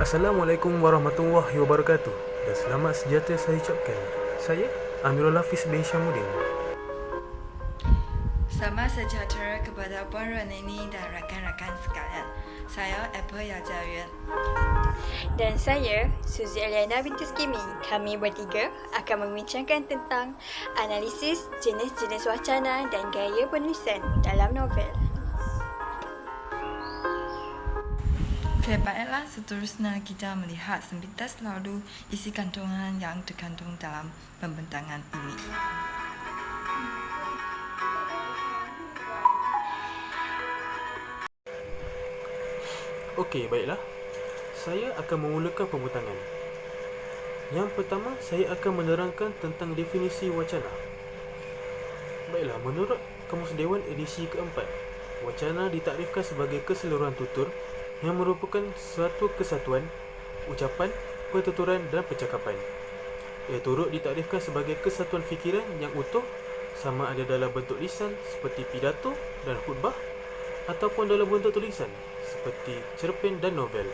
Assalamualaikum warahmatullahi wabarakatuh dan selamat sejahtera saya ucapkan. Saya Amirul Hafiz bin Syamuddin. Selamat sejahtera kepada Puan Renini dan rakan-rakan sekalian. Saya Apple Yajayan. Dan saya, Suzy Eliana binti Skimi. Kami bertiga akan membincangkan tentang analisis jenis-jenis wacana dan gaya penulisan dalam novel. Okay, baiklah, seterusnya kita melihat sepintas lalu isi kantongan yang terkandung dalam pembentangan ini. Okey, baiklah. Saya akan memulakan pembentangan. Yang pertama, saya akan menerangkan tentang definisi wacana. Baiklah, menurut Kamus Dewan edisi keempat, wacana ditakrifkan sebagai keseluruhan tutur yang merupakan suatu kesatuan, ucapan, pertuturan dan percakapan. Ia turut ditakrifkan sebagai kesatuan fikiran yang utuh, sama ada dalam bentuk lisan seperti pidato dan khutbah ataupun dalam bentuk tulisan seperti cerpen dan novel.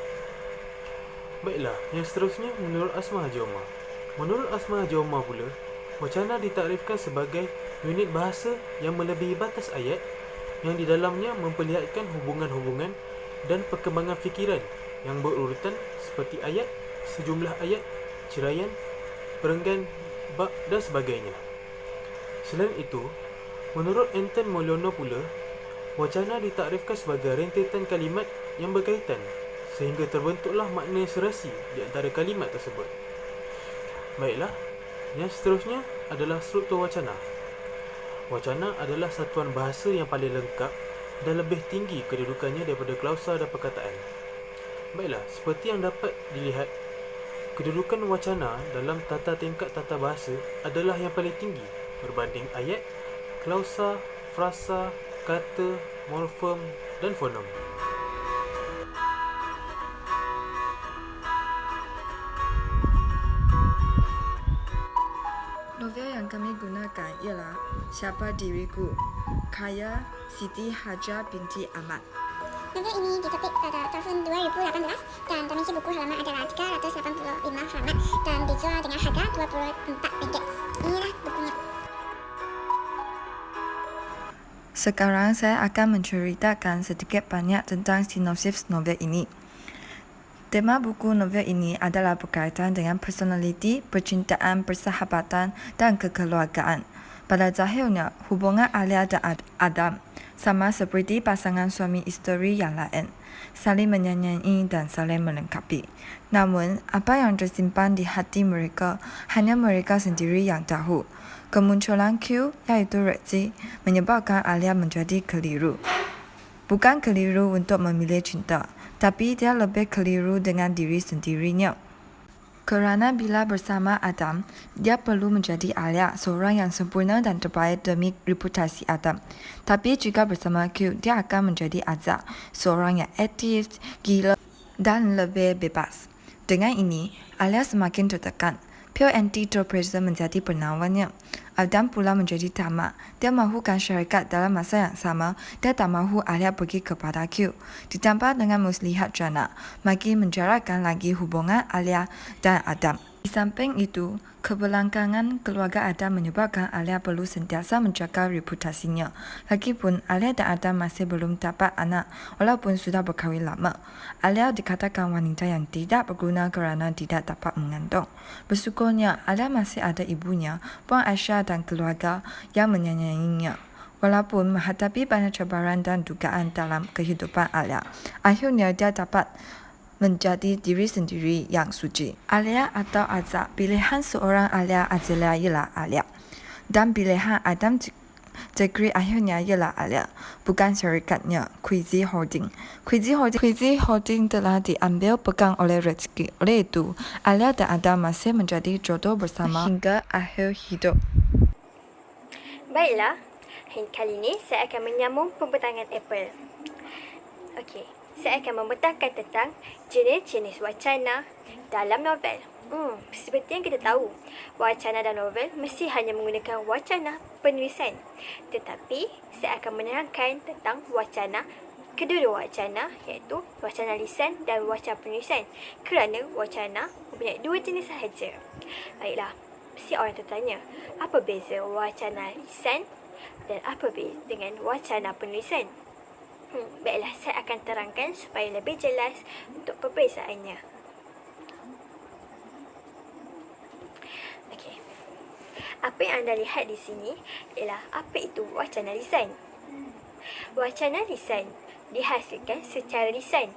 Baiklah, yang seterusnya menurut Asma Haji Omar. Menurut Asma Haji Omar pula, wacana ditakrifkan sebagai unit bahasa yang melebihi batas ayat yang di dalamnya memperlihatkan hubungan-hubungan dan perkembangan fikiran yang berurutan seperti ayat, sejumlah ayat, ceraian, perenggan, bab dan sebagainya. Selain itu, menurut Anton Moliano pula, wacana ditakrifkan sebagai rentetan kalimat yang berkaitan sehingga terbentuklah makna serasi di antara kalimat tersebut. Baiklah, yang seterusnya adalah struktur wacana. Wacana adalah satuan bahasa yang paling lengkap dan lebih tinggi kedudukannya daripada klausa dan perkataan. Baiklah, seperti yang dapat dilihat, kedudukan wacana dalam tata tingkat tata bahasa adalah yang paling tinggi berbanding ayat, klausa, frasa, kata, morfem dan fonem. Novel yang kami gunakan ialah Siapa Diriku, karya Siti Hajar binti Ahmad. Novel ini diterbit pada tahun 2018 dan dimensi buku halaman adalah 385 halaman dan dijual dengan harga RM24. Inilah bukunya. Sekarang saya akan menceritakan sedikit banyak tentang sinopsis novel ini. Tema buku novel ini adalah berkaitan dengan personaliti, percintaan, persahabatan dan kekeluargaan. Pada zahirnya, hubungan Alia dan Adam sama seperti pasangan suami isteri yang lain, saling menyayangi dan saling melengkapi. Namun, apa yang tersimpan di hati mereka hanya mereka sendiri yang tahu. Kemunculan Q, yaitu Rezi, menyebabkan Alia menjadi keliru. Bukan keliru untuk memilih cinta, tapi dia lebih keliru dengan diri sendirinya. Kerana bila bersama Adam, dia perlu menjadi Alia, seorang yang sempurna dan terbaik demi reputasi Adam. Tapi jika bersama Q, dia akan menjadi Azza, seorang yang aktif, gila dan lebih bebas. Dengan ini, Alia semakin tertekan. Pure anti-terpressure menjadi penawannya. Adam pula menjadi tamak. Dia mahukan syarikat dalam masa yang sama. Dia tak mahu Alia pergi kepada Q. Ditambah dengan muslihat jana, makin menjarakkan lagi hubungan Alia dan Adam. Di samping itu, kebelangkangan keluarga Adam menyebabkan Alia perlu sentiasa menjaga reputasinya. Lagipun, Alia dan Adam masih belum dapat anak walaupun sudah berkahwin lama. Alia dikatakan wanita yang tidak berguna kerana tidak dapat mengandung. Bersyukurnya, Alia masih ada ibunya, Puan Aisyah dan keluarga yang menyayanginya. Walaupun menghadapi banyak cabaran dan dugaan dalam kehidupan Alia, akhirnya dia dapat menjadi diri sendiri yang suci. Alia atau Azza, pilihan seorang Alia Azila ialah Alia. Dan pilihan Adam Zekri akhirnya ialah Alia, bukan syarikatnya, Quizzy Holding. Quizzy Holding telah diambil pegang oleh Rezeki. Oleh itu, Alia dan Adam masih menjadi jodoh bersama hingga akhir hidup. Baiklah, kali ini saya akan menyambung pembentangan Apple. Okey, saya akan membentangkan tentang jenis-jenis wacana dalam novel. Seperti yang kita tahu, wacana dan novel mesti hanya menggunakan wacana penulisan. Tetapi, saya akan menerangkan tentang wacana kedua wacana iaitu wacana lisan dan wacana penulisan. Kerana wacana mempunyai dua jenis sahaja. Baiklah, mesti orang tertanya, apa beza wacana lisan dan apa beza dengan wacana penulisan? Baiklah, saya akan terangkan supaya lebih jelas untuk perbezaannya. Okey. Apa yang anda lihat di sini ialah apa itu wacana lisan. Wacana lisan dihasilkan secara lisan.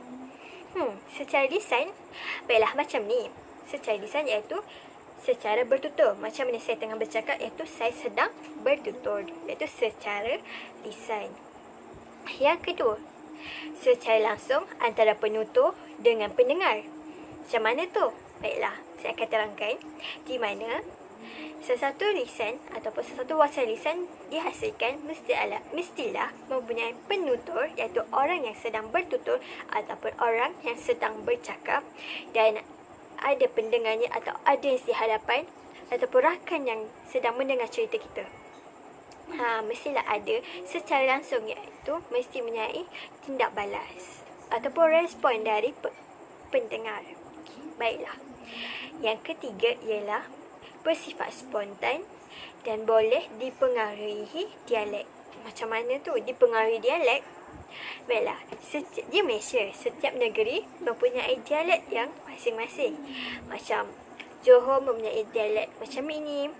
Secara lisan, baiklah macam ni. Secara lisan iaitu secara bertutur. Macam mana saya tengah bercakap iaitu saya sedang bertutur. Iaitu secara lisan. Yang kedua, secara langsung antara penutur dengan pendengar. Macam mana tu? Baiklah, saya akan terangkan di mana sesuatu lisan ataupun sesuatu wacana lisan dihasilkan mestilah mempunyai penutur iaitu orang yang sedang bertutur ataupun orang yang sedang bercakap dan ada pendengarnya atau audiens di hadapan ataupun rakan yang sedang mendengar cerita kita. Mestilah ada secara langsung iaitu mesti menyai tindak balas ataupun respon dari pendengar. Baiklah. Yang ketiga ialah bersifat spontan dan boleh dipengaruhi dialek. Macam mana tu dipengaruhi dialek? Baiklah, di Malaysia, setiap negeri mempunyai dialek yang masing-masing. Macam Johor mempunyai dialek macam ini,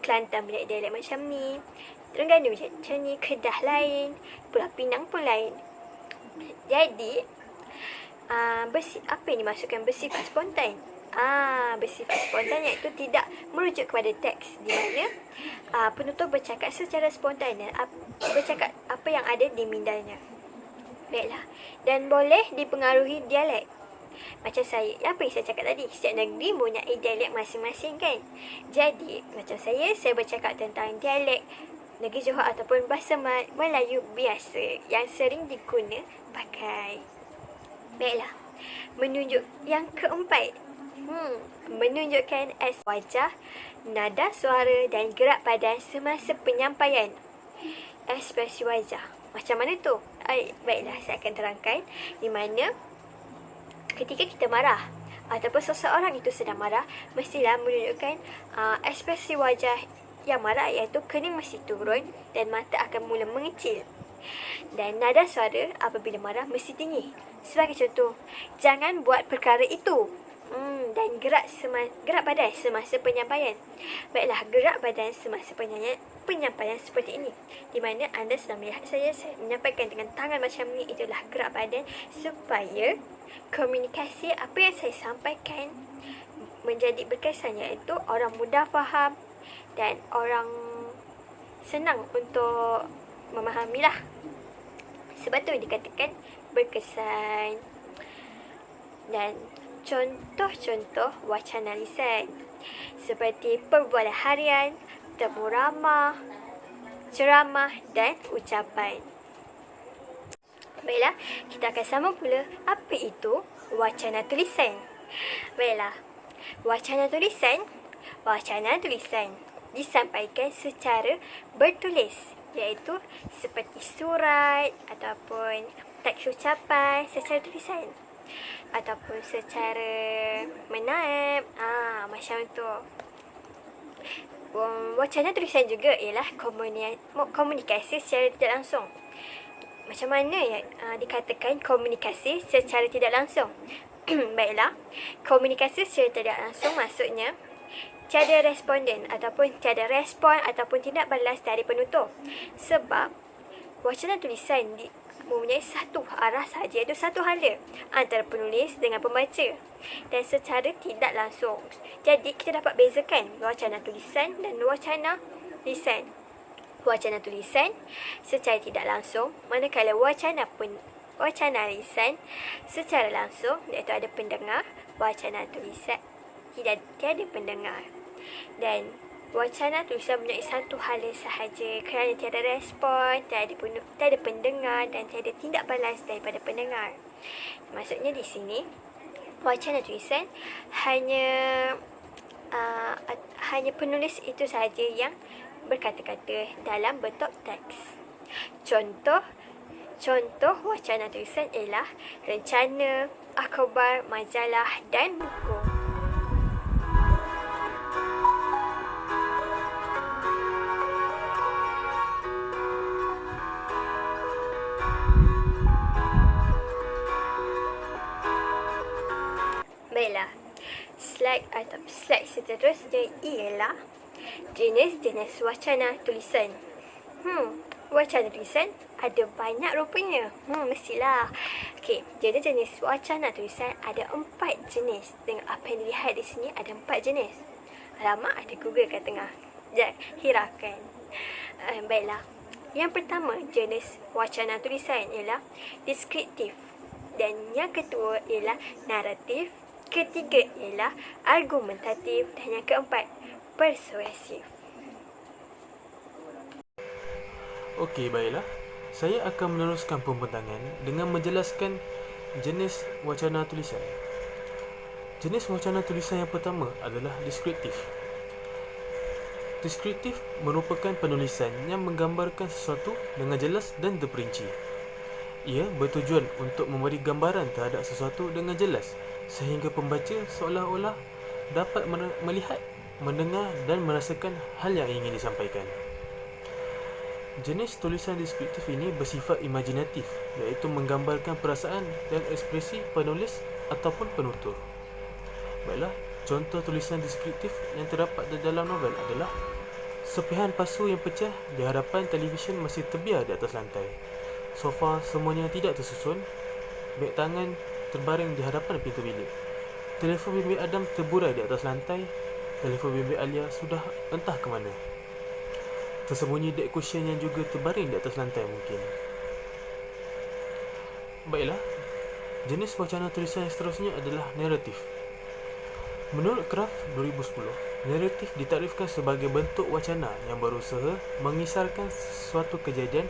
Kelantan mempunyai dialek macam ni, Terengganu macam ni, Kedah lain, Pulau Pinang pun lain. Jadi, apa yang dimaksudkan bersifat spontan? Bersifat spontan iaitu tidak merujuk kepada teks, di mana penutur bercakap secara spontan dan bercakap apa yang ada di mindanya. Baiklah, dan boleh dipengaruhi dialek. Macam saya, apa yang saya cakap tadi, setiap negeri mempunyai dialek masing-masing kan. Jadi, macam saya bercakap tentang dialek negeri Johor ataupun bahasa Melayu biasa yang sering diguna pakai. Baiklah, menunjuk yang keempat. Menunjukkan wajah, nada suara dan gerak badan semasa penyampaian. Ekspresi wajah. Macam mana tu? Baiklah, saya akan terangkan di mana ketika kita marah ataupun seseorang itu sedang marah, mestilah menunjukkan ekspresi wajah yang marah iaitu kening mesti turun dan mata akan mula mengecil. Dan nada suara apabila marah mesti tinggi. Sebagai contoh, jangan buat perkara itu. Dan gerak badan semasa penyampaian. Baiklah, gerak badan semasa penyampaian seperti ini. Di mana anda sedang melihat saya menyampaikan dengan tangan macam ni, itulah gerak badan supaya komunikasi apa yang saya sampaikan menjadi berkesan, iaitu orang mudah faham dan orang senang untuk memahamilah. Sebab tu dikatakan berkesan. Dan contoh-contoh wacana lisan seperti perbualan harian, temu ramah, ceramah dan ucapan. Baiklah, kita akan sambung pula apa itu wacana tulisan. Baiklah, wacana tulisan disampaikan secara bertulis, iaitu seperti surat ataupun teks ucapan secara tulisan ataupun secara menaip, macam tu. Wacana tulisan juga ialah komunikasi secara tidak langsung. Macam mana dikatakan komunikasi secara tidak langsung? Baiklah, komunikasi secara tidak langsung maksudnya tiada responden ataupun tiada respon ataupun tindak balas dari penutur. Sebab wacana tulisan mempunyai satu arah sahaja, iaitu satu hala antara penulis dengan pembaca dan secara tidak langsung. Jadi kita dapat bezakan wacana tulisan dan wacana lisan. Wacana tulisan secara tidak langsung, manakala wacana lisan secara langsung, iaitu ada pendengar. Wacana tulisan tiada pendengar. Dan wacana tulisan mempunyai satu hala sahaja kerana tiada respon, tiada pendengar dan tiada tindak balas daripada pendengar. Maksudnya di sini wacana tulisan hanya penulis itu sahaja yang berkata-kata dalam bentuk teks. Contoh Contoh wacana tulisan ialah rencana, akhbar, majalah dan buku. Baiklah, slide seterusnya ialah jenis-jenis wacana tulisan. Wacana tulisan ada banyak rupanya. Mestilah. Okey, jadi jenis wacana tulisan ada 4 jenis. Tengok apa yang dilihat di sini, ada 4 jenis. Alamak, ada Google kat tengah. Sekejap, hiraukan. Baiklah. Yang pertama, jenis wacana tulisan ialah deskriptif. Dan yang kedua ialah naratif. Ketiga ialah argumentatif. Dan yang keempat, persuasif. Okey, baiklah. Saya akan meneruskan pembentangan dengan menjelaskan jenis wacana tulisan. Jenis wacana tulisan yang pertama adalah deskriptif. Deskriptif merupakan penulisan yang menggambarkan sesuatu dengan jelas dan terperinci. Ia bertujuan untuk memberi gambaran terhadap sesuatu dengan jelas sehingga pembaca seolah-olah dapat melihat, mendengar dan merasakan hal yang ingin disampaikan. Jenis tulisan deskriptif ini bersifat imajinatif, iaitu menggambarkan perasaan dan ekspresi penulis ataupun penutur. Baiklah, contoh tulisan deskriptif yang terdapat di dalam novel adalah sepihan pasu yang pecah di hadapan televisyen masih terbiar di atas lantai. Sofa semuanya tidak tersusun. Beg tangan terbaring di hadapan pintu bilik. Telefon bimbit Adam terburai di atas lantai. Telefon bimbit Alia sudah entah ke mana. Tersembunyi dek cushion yang juga terbaring di atas lantai mungkin. Baiklah, jenis wacana tulisan yang seterusnya adalah naratif. Menurut Kraft 2010, naratif ditarifkan sebagai bentuk wacana yang berusaha mengisarkan suatu kejadian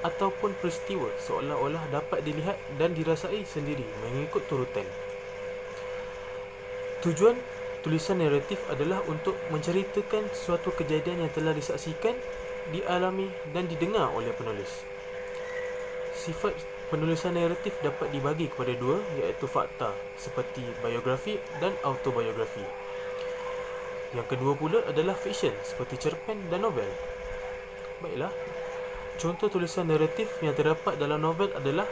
ataupun peristiwa seolah-olah dapat dilihat dan dirasai sendiri mengikut turutan. Tujuan tulisan naratif adalah untuk menceritakan suatu kejadian yang telah disaksikan, dialami dan didengar oleh penulis. Sifat penulisan naratif dapat dibagi kepada dua, iaitu fakta seperti biografi dan autobiografi. Yang kedua pula adalah fiksyen seperti cerpen dan novel. Baiklah, contoh tulisan naratif yang terdapat dalam novel adalah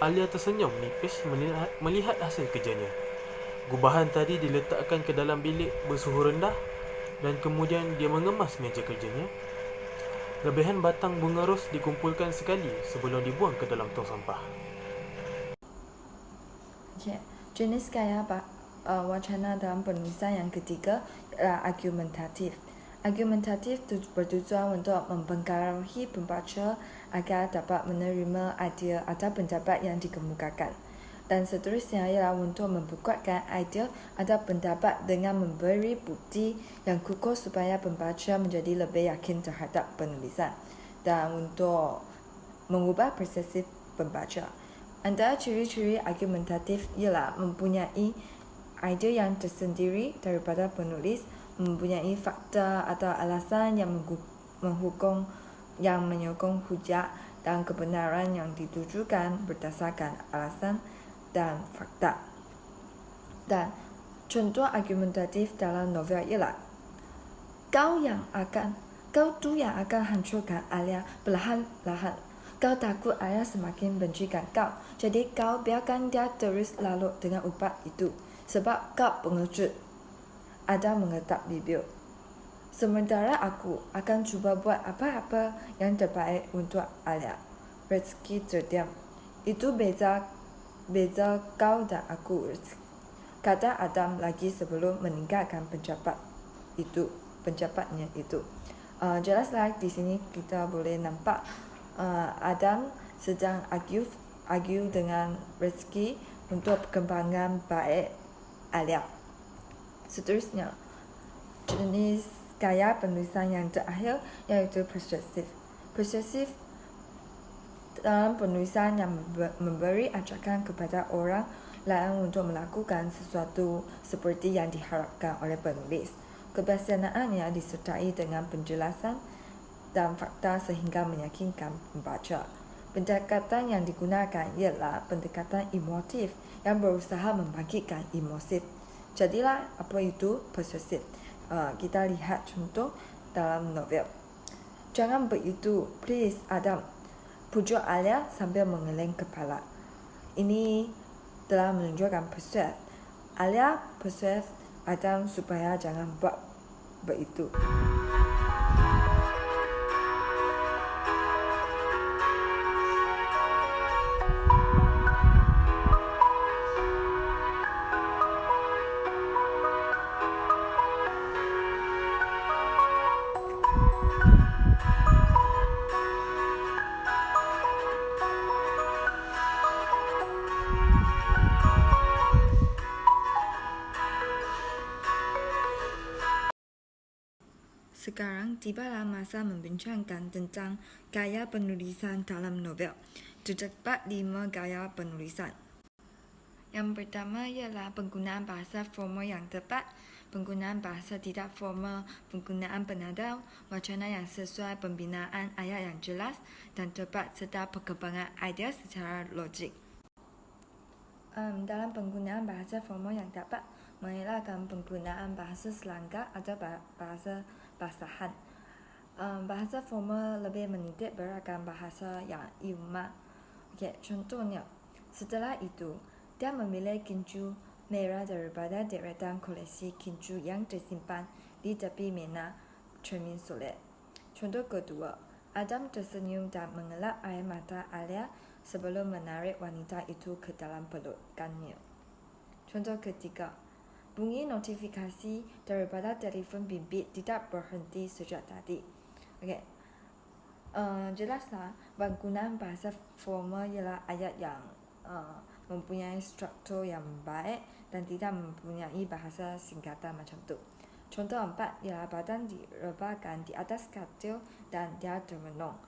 Alia tersenyum menipis melihat hasil kerjanya. Gubahan tadi diletakkan ke dalam bilik bersuhu rendah dan kemudian dia mengemas meja kerjanya. Lebihan batang bunga ros dikumpulkan sekali sebelum dibuang ke dalam tong sampah. Jenis gaya wacana dalam penulisan yang ketiga ialah argumentatif. Argumentatif bertujuan untuk mempengaruhi pembaca agar dapat menerima idea atau pendapat yang dikemukakan. Dan seterusnya ialah untuk memperkuatkan idea atau pendapat dengan memberi bukti yang kukuh supaya pembaca menjadi lebih yakin terhadap penulisan dan untuk mengubah persepsi pembaca. Antara ciri-ciri argumentatif ialah mempunyai idea yang tersendiri daripada penulis, mempunyai fakta atau alasan yang menyokong hujah dan kebenaran yang ditujukan berdasarkan alasan dan fakta. Dan contoh argumentatif dalam novel ialah kau tu yang akan hancurkan Alia perlahan-lahan. Kau takut Alia semakin bencikan kau, jadi kau biarkan dia terus larut dengan ubat itu sebab kau pengecut. Adam mengetap bibir. Sementara aku akan cuba buat apa-apa yang terbaik untuk Alia. Rezeki terdiam. Itu beza kau dan aku, kata Adam lagi sebelum meninggalkan penjapatnya itu. Jelaslah di sini kita boleh nampak Adam sedang argue dengan Rezeki untuk perkembangan baik Alia. Seterusnya, jenis gaya penulisan yang terakhir iaitu persuasif. Persuasif dalam penulisan yang memberi ajakan kepada orang lain untuk melakukan sesuatu seperti yang diharapkan oleh penulis. Kebiasaannya disertai dengan penjelasan dan fakta sehingga meyakinkan pembaca. Pendekatan yang digunakan ialah pendekatan emotif yang berusaha membangkitkan emosi. Jadilah apa itu persuasif. Kita lihat contoh dalam novel. Jangan begitu, please Adam. Pujuk Alia sambil mengeleng kepala. Ini telah menunjukkan persuasif. Alia persuasif Adam supaya jangan buat begitu. Sekarang tibalah masa membincangkan tentang gaya penulisan dalam novel. Terdapat 5 gaya penulisan. Yang pertama ialah penggunaan bahasa formal yang tepat, penggunaan bahasa tidak formal, penggunaan penada, wacana yang sesuai, pembinaan ayat yang jelas dan tepat serta perkembangan idea secara logik. Dalam penggunaan bahasa formal yang tepat, mengelakkan penggunaan bahasa selangkah atau bahasa basahan. Bahasa formal lebih menitik beratkan bahasa yang ilmiah. Contohnya, setelah itu, dia memilih kincu merah daripada deretan koleksi kincu yang tersimpan di tepi mena cermin solet. Contoh kedua, Adam tersenyum dan mengelap air mata Alia sebelum menarik wanita itu ke dalam pelukannya. Contoh ketiga, bunyi notifikasi daripada telefon bimbit tidak berhenti sejak tadi. Jelaslah, penggunaan bahasa formal ialah ayat yang mempunyai struktur yang baik dan tidak mempunyai bahasa singkatan macam tu. Contoh 4 ialah badan direbahkan di atas katil dan dia termenung.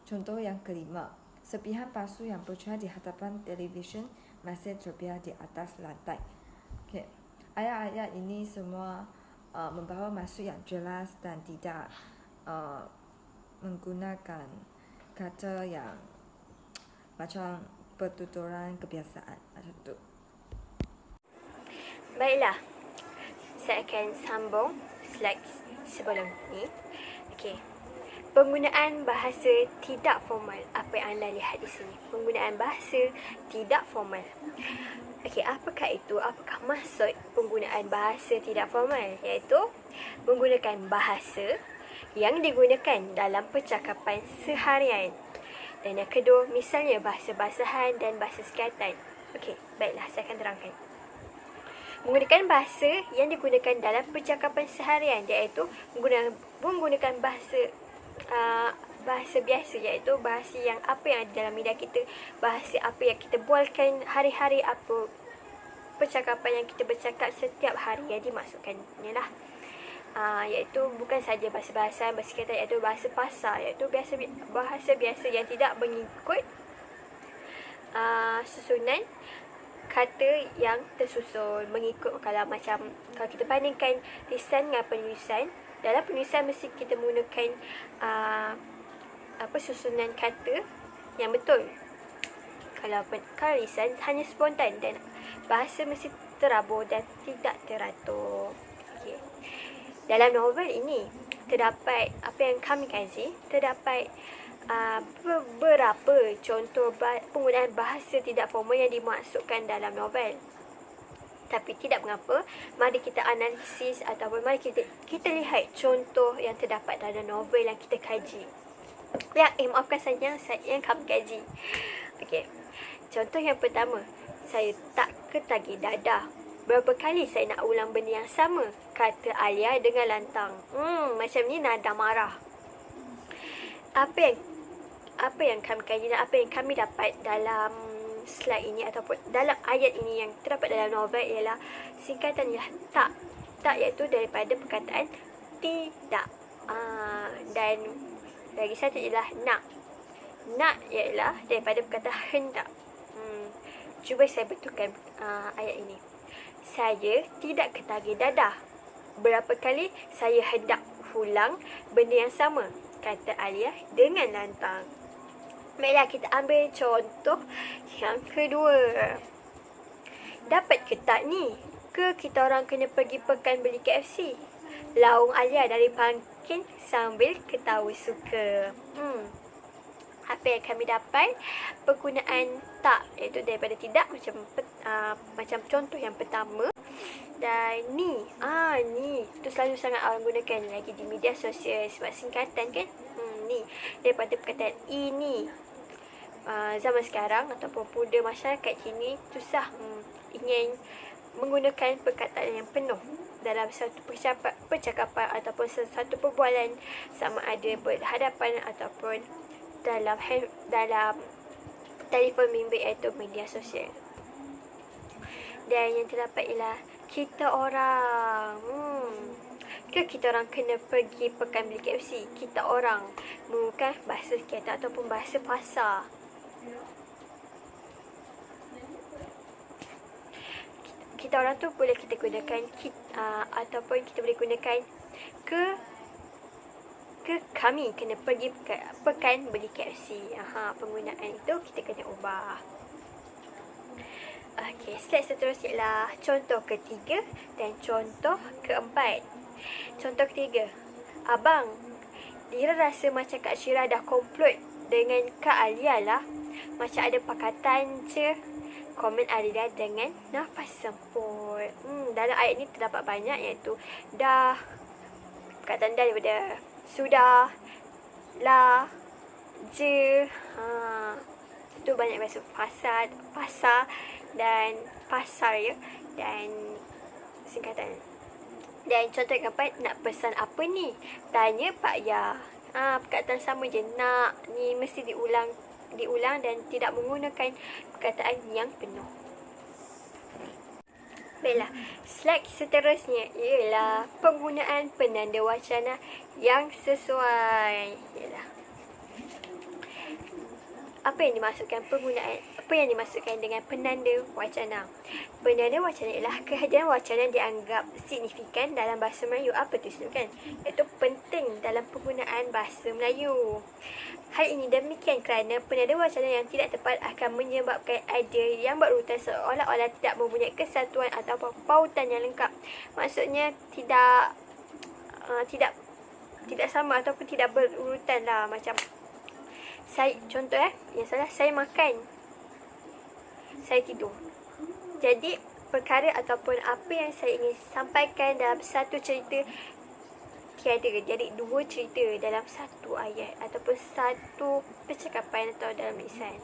Contoh yang kelima, serpihan palsu yang bercahaya di hadapan televisyen masih terbiar di atas lantai. Ayat-ayat ini semua membawa maksud yang jelas dan tidak menggunakan kata yang macam pertuturan kebiasaan macam tu. Baiklah, saya akan sambung slide sebelum ni. Penggunaan bahasa tidak formal. Apa yang anda lihat di sini? Penggunaan bahasa tidak formal. Apakah itu? Apakah maksud penggunaan bahasa tidak formal? Iaitu menggunakan bahasa yang digunakan dalam percakapan seharian. Dan yang kedua, misalnya bahasa basahan dan bahasa sekatan. Baiklah, saya akan terangkan. Menggunakan bahasa yang digunakan dalam percakapan seharian, iaitu menggunakan bahasa biasa, iaitu bahasa yang apa yang ada dalam media kita, bahasa apa yang kita bualkan hari-hari, apa percakapan yang kita bercakap setiap hari yang dimaksudkannya lah. Iaitu bukan saja bahasa bahasan, bahasa kata, iaitu bahasa pasar, iaitu bahasa biasa yang tidak mengikut susunan kata yang tersusun, mengikut kalau kita bandingkan lisan dengan penulisan. Dalam penulisan mesti kita menggunakan susunan kata yang betul. Kalau lisan hanya spontan dan bahasa mesti terabur dan tidak teratur. Dalam novel ini terdapat apa yang kami kaji, terdapat beberapa contoh penggunaan bahasa tidak formal yang dimaksudkan dalam novel. Tapi tidak mengapa, mari kita analisis ataupun mari kita lihat contoh yang terdapat dalam novel yang kita kaji. Maafkan saya yang kami kaji. Contoh yang pertama, saya tak ketagih dadah. Berapa kali saya nak ulang benda yang sama, kata Alia dengan lantang. Macam ni nada marah. Apa yang kami kaji dan apa yang kami dapat dalam slide ini ataupun dalam ayat ini yang terdapat dalam novel ialah singkatan ialah tak. Tak iaitu daripada perkataan tidak. Dan lagi satu ialah nak. Nak ialah daripada perkataan hendak. Cuba saya betulkan ayat ini. Saya tidak ketagih dadah. Berapa kali saya hendak ulang benda yang sama, kata Alia dengan lantang. Baiklah, kita ambil contoh yang kedua. Dapat ke tak ni? Ke kita orang kena pergi pekan beli KFC? Laung Alia dari Pangkin sambil ketawa suka. Apa yang kami dapat? Penggunaan tak, iaitu daripada tidak, macam contoh yang pertama. Dan ni itu selalu sangat orang gunakan lagi di media sosial sebab singkatan kan. Ni daripada perkataan ini. Zaman sekarang ataupun muda masyarakat kini susah ingin menggunakan perkataan yang penuh dalam satu percakapan ataupun sesuatu perbualan, sama ada berhadapan ataupun dalam telefon bimbit iaitu media sosial. Dan yang terdapat ialah kita orang. Ke kita orang kena pergi pekan beli KFC? Kita orang menggunakan bahasa kita ataupun bahasa pasar. Kita orang tu boleh kita gunakan ataupun kita boleh gunakan ke kami kena pergi pekan beli KFC. Penggunaan itu kita kena ubah. Okey, slide seterusnya ialah contoh ketiga dan contoh keempat. Contoh ketiga. Abang, Dira rasa macam Kak Syirah dah komplot dengan Kak Alia lah. Macam ada pakatan je. Komen Alia dengan nafas semput. Dalam ayat ni terdapat banyak iaitu dah, perkataan dah daripada sudah, lah, je. Itu banyak bahasa pasar dan pasar ya. Dan singkatan. Dan contoh yang keempat, nak pesan apa ni? Tanya Pak Ya. Perkataan sama je. Nak ni mesti diulang dan tidak menggunakan perkataan yang penuh. Baiklah, slide seterusnya ialah penggunaan penanda wacana yang sesuai. Apa yang dimaksudkan dengan penanda wacana? Penanda wacana ialah kehadiran wacana dianggap signifikan dalam bahasa Melayu. Apa tu kan? Iaitu penting dalam penggunaan bahasa Melayu. Hal ini demikian kerana penanda wacana yang tidak tepat akan menyebabkan idea yang berurutan seolah-olah tidak mempunyai kesatuan atau pautan yang lengkap. Maksudnya tidak sama ataupun tidak berurutan lah. Macam contoh yang salah, saya makan, saya tidur. Jadi perkara ataupun apa yang saya ingin sampaikan dalam satu cerita tiada. Jadi dua cerita dalam satu ayat ataupun satu percakapan atau dalam lisan.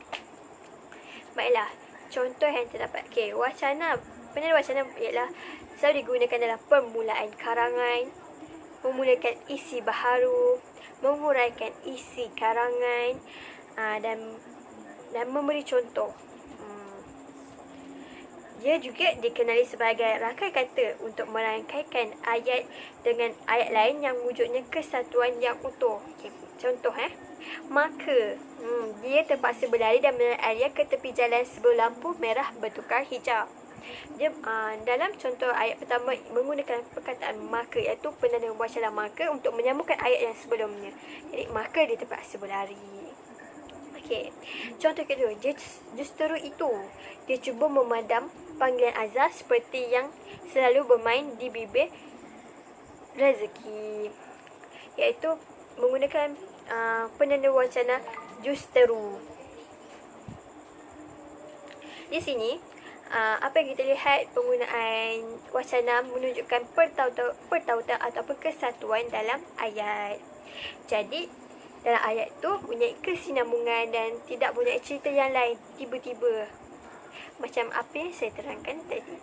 Baiklah, contoh yang terdapat. Penanda wacana ialah selalu digunakan dalam permulaan karangan, memulakan isi baharu, menguraikan isi karangan, dan memberi contoh. Dia juga dikenali sebagai rangkai kata untuk merangkaikan ayat dengan ayat lain yang wujudnya kesatuan yang utuh. Contoh maka dia terpaksa berlari dan menarik Alia ke tepi jalan sebelum lampu merah bertukar hijau. Dia dalam contoh ayat pertama menggunakan perkataan maka, iaitu penanda wacana maka untuk menyambungkan ayat yang sebelumnya. Jadi maka dia terpaksa berlari. Contoh kedua, justeru itu dia cuba memadam panggilan azab seperti yang selalu bermain di bibir rezeki, iaitu menggunakan penanda wacana justeru. Di sini apa yang kita lihat, penggunaan wacana menunjukkan pertautan ataupun kesatuan dalam ayat. Jadi dalam ayat tu mempunyai kesinambungan dan tidak mempunyai cerita yang lain tiba-tiba. Macam apa yang saya terangkan tadi.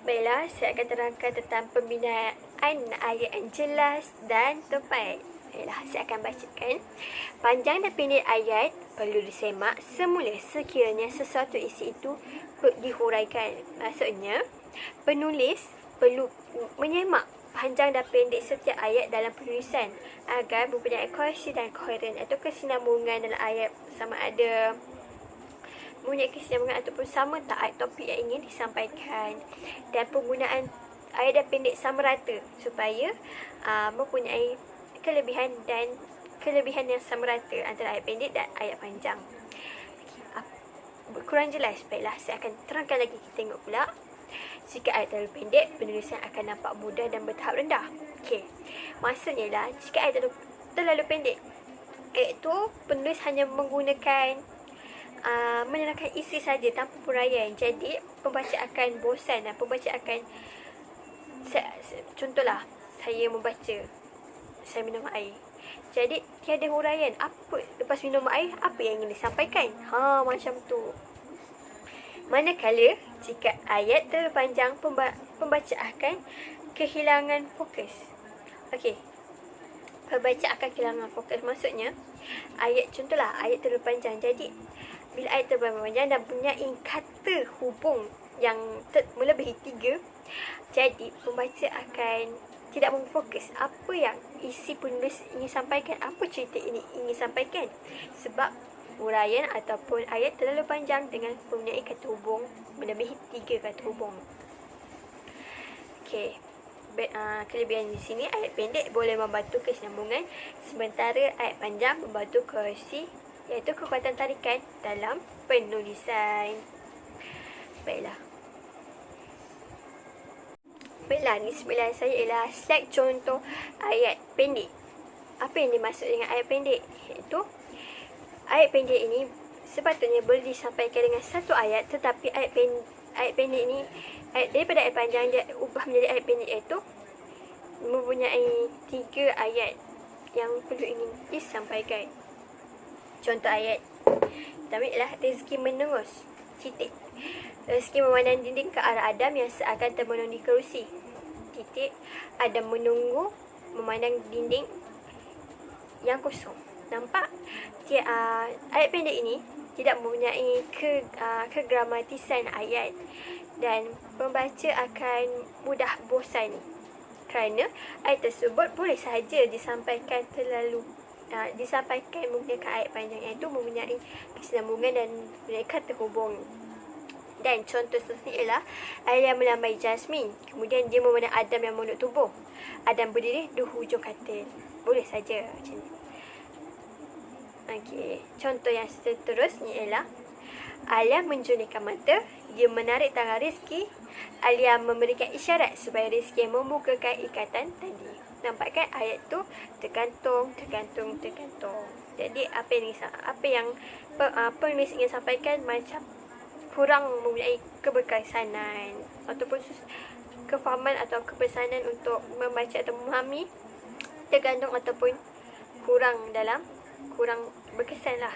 Baiklah, saya akan terangkan tentang pembinaan ayat yang jelas dan tepat. Baiklah, saya akan bacakan. Panjang dan pendek ayat perlu disemak semula sekiranya sesuatu isi itu dihuraikan. Maksudnya, penulis perlu menyemak panjang dan pendek setiap ayat dalam penulisan agar mempunyai kohesi dan koheren atau kesinambungan dalam ayat, sama ada mempunyai kesinambungan ataupun sama tak ayat topik yang ingin disampaikan, dan penggunaan ayat dan pendek sama rata supaya mempunyai kelebihan dan kelebihan yang sama rata antara ayat pendek dan ayat panjang. Kurang jelas, baiklah saya akan terangkan lagi. Kita tengok pula. Jika ayat terlalu pendek, penulisan akan nampak mudah dan bertahap rendah. Okey, maksudnya lah, jika ayat terlalu pendek, iaitu penulis hanya menggunakan menerangkan isi saja tanpa huraian. Jadi pembaca akan bosan dan pembaca akan contohlah, saya membaca, saya minum air. Jadi tiada huraian. Apa lepas minum air, apa yang ingin disampaikan? Macam tu. Manakala jika ayat terlalu panjang, pembaca akan kehilangan fokus. Okey. Pembaca akan kehilangan fokus. Maksudnya, contohlah ayat terlalu panjang. Jadi bila ayat terlalu panjang dan punya kata hubung yang melebihi 3, jadi pembaca akan tidak memfokus apa yang isi penulis ingin sampaikan, apa cerita ini ingin sampaikan, sebab huraian ataupun ayat terlalu panjang dengan mempunyai kata hubung melebihi 3 kata hubung. Okey, kelebihan di sini, ayat pendek boleh membantu kesinambungan, sementara ayat panjang membantu kohesi, iaitu kekuatan tarikan dalam penulisan. Baiklah, ni sebelah saya ialah slide contoh ayat pendek. Apa yang dimaksud dengan ayat pendek? Iaitu ayat pendek ini sepatutnya boleh disampaikan dengan satu ayat, tetapi ayat pendek ini, daripada ayat panjang dia ubah menjadi ayat pendek, iaitu mempunyai 3 ayat yang perlu ingin disampaikan. Contoh ayat pertama ialah rezeki menerus, titik. Rezeki memandang dinding ke arah Adam yang seakan termenung di kerusi, titik. Adam menunggu memandang dinding yang kosong. Nampak? Ayat pendek ini tidak mempunyai kegramatisan ayat dan pembaca akan mudah bosan kerana ayat tersebut boleh sahaja disampaikan menggunakan ayat panjang, iaitu mempunyai kesinambungan dan mempunyai kata hubung. Dan contoh seterusnya ialah ayat yang melambai Jasmine, kemudian dia memandang Adam yang menunduk tubuh. Adam berdiri di hujung katil. Boleh saja macam ni. Okey, contoh yang seterusnya ialah Alia menjulurkan mata, dia menarik tangan Rizki. Alia memberikan isyarat supaya Rizki membukakan ikatan tadi. Nampak kan ayat tu tergantung. Jadi apa yang penulis ingin sampaikan macam kurang mempunyai keberkesanan ataupun kefahaman atau kepesanan untuk membaca atau memahami, tergantung ataupun kurang berkesan lah.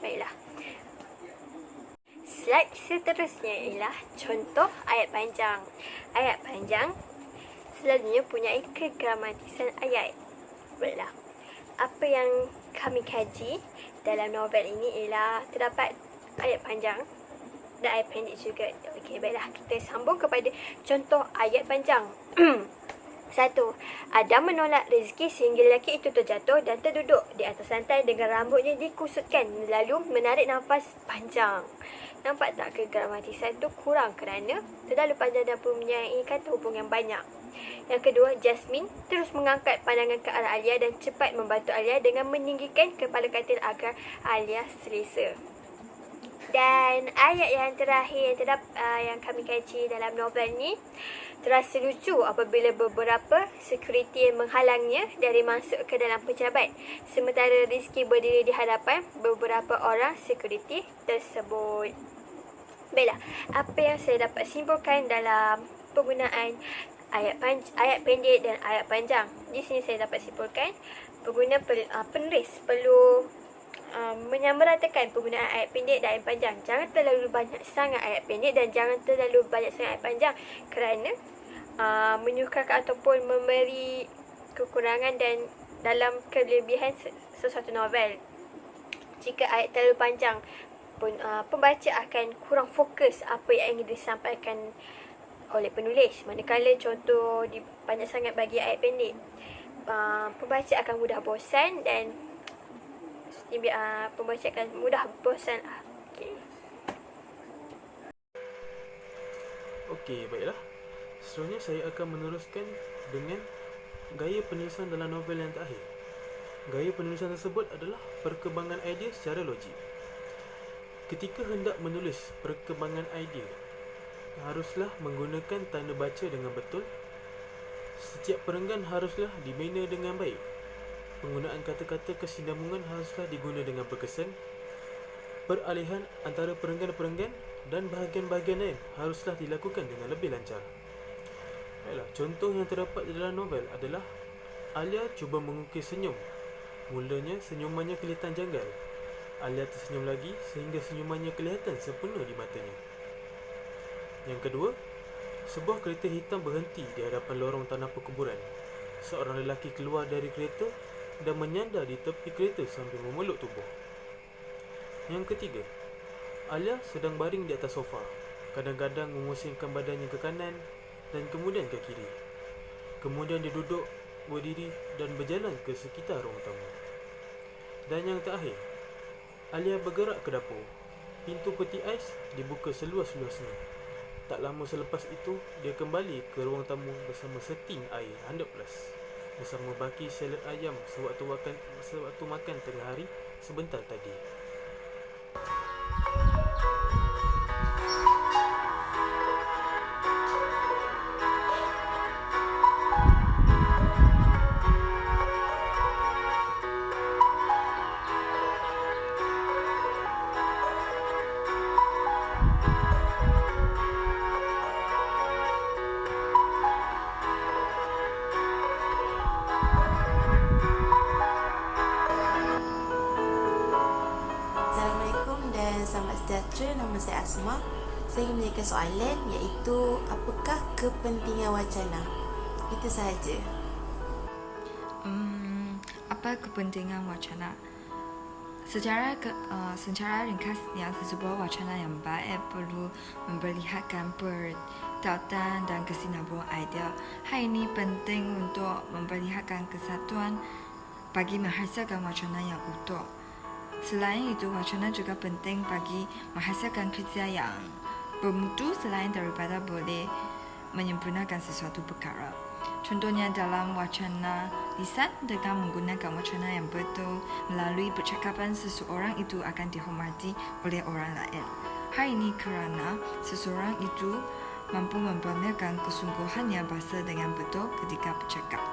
Baiklah, slide seterusnya ialah contoh ayat panjang. Ayat panjang selalunya mempunyai kegramatisan ayat. Baiklah, apa yang kami kaji dalam novel ini ialah terdapat ayat panjang dan ayat pendek juga. Okey, baiklah, kita sambung kepada contoh ayat panjang. 1. Adam menolak rezeki sehingga lelaki itu terjatuh dan terduduk di atas lantai dengan rambutnya dikusutkan, lalu menarik nafas panjang. Nampak tak kegramatisan itu kurang kerana terlalu panjang dan mempunyai kata hubung yang banyak. Yang kedua, Jasmine terus mengangkat pandangan ke arah Alia dan cepat membantu Alia dengan meninggikan kepala katil agar Alia selesa. Dan ayat yang terakhir yang kami kaji dalam novel ni terasa lucu apabila beberapa security menghalangnya dari masuk ke dalam pejabat, sementara Rizki berdiri di hadapan beberapa orang security tersebut. Baiklah, apa yang saya dapat simpulkan dalam penggunaan ayat pendek dan ayat panjang? Di sini saya dapat simpulkan penulis perlu menyamaratakan penggunaan ayat pendek dan ayat panjang. Jangan terlalu banyak sangat ayat pendek dan jangan terlalu banyak sangat ayat panjang kerana menyukarkan ataupun memberi kekurangan dan dalam kelebihan sesuatu novel. Jika ayat terlalu panjang, pembaca akan kurang fokus apa yang ingin disampaikan oleh penulis. Manakala contoh banyak sangat bagi ayat pendek, pembaca akan mudah bosan dan pembaca akan mudah bosan. Okey, baiklah. Seterusnya saya akan meneruskan dengan gaya penulisan dalam novel yang terakhir. Gaya penulisan tersebut adalah perkembangan idea secara logik. Ketika hendak menulis perkembangan idea, haruslah menggunakan tanda baca dengan betul. Setiap perenggan haruslah dibina dengan baik. Penggunaan kata-kata kesinambungan haruslah diguna dengan berkesan. Peralihan antara perenggan-perenggan dan bahagian-bahagian lain haruslah dilakukan dengan lebih lancar. Baiklah, contoh yang terdapat di dalam novel adalah Alia cuba mengukir senyum. Mulanya senyumannya kelihatan janggal. Alia tersenyum lagi sehingga senyumannya kelihatan sempurna di matanya. Yang kedua, sebuah kereta hitam berhenti di hadapan lorong tanah perkuburan. Seorang lelaki keluar dari kereta dan menyandar di tepi kereta sambil memeluk tubuh. Yang ketiga, Alia sedang baring di atas sofa, kadang-kadang memusingkan badannya ke kanan dan kemudian ke kiri. Kemudian dia duduk, berdiri dan berjalan ke sekitar ruang tamu. Dan yang terakhir, Alia bergerak ke dapur. Pintu peti ais dibuka seluas-luasnya. Tak lama selepas itu, dia kembali ke ruang tamu bersama seting air 100+, bersama baki salad ayam sewaktu makan tengah hari sebentar tadi. Assalamualaikum dan selamat sejahtera. Nama saya Asma. Saya ingin menanyakan soalan iaitu apakah kepentingan wacana? Itu sahaja. Apa kepentingan wacana? Secara ringkasnya, sebuah wacana yang baik perlu memperlihatkan pertautan dan kesinambungan idea. Hal ini penting untuk memperlihatkan kesatuan bagi menghasilkan wacana yang utuh. Selain itu, wacana juga penting bagi menghasilkan kerja yang bermutu selain daripada boleh menyempurnakan sesuatu perkara. Contohnya dalam wacana lisan, dengan menggunakan wacana yang betul melalui percakapan, seseorang itu akan dihormati oleh orang lain. Hal ini kerana seseorang itu mampu memperlihatkan kesungguhannya bahasa dengan betul ketika bercakap.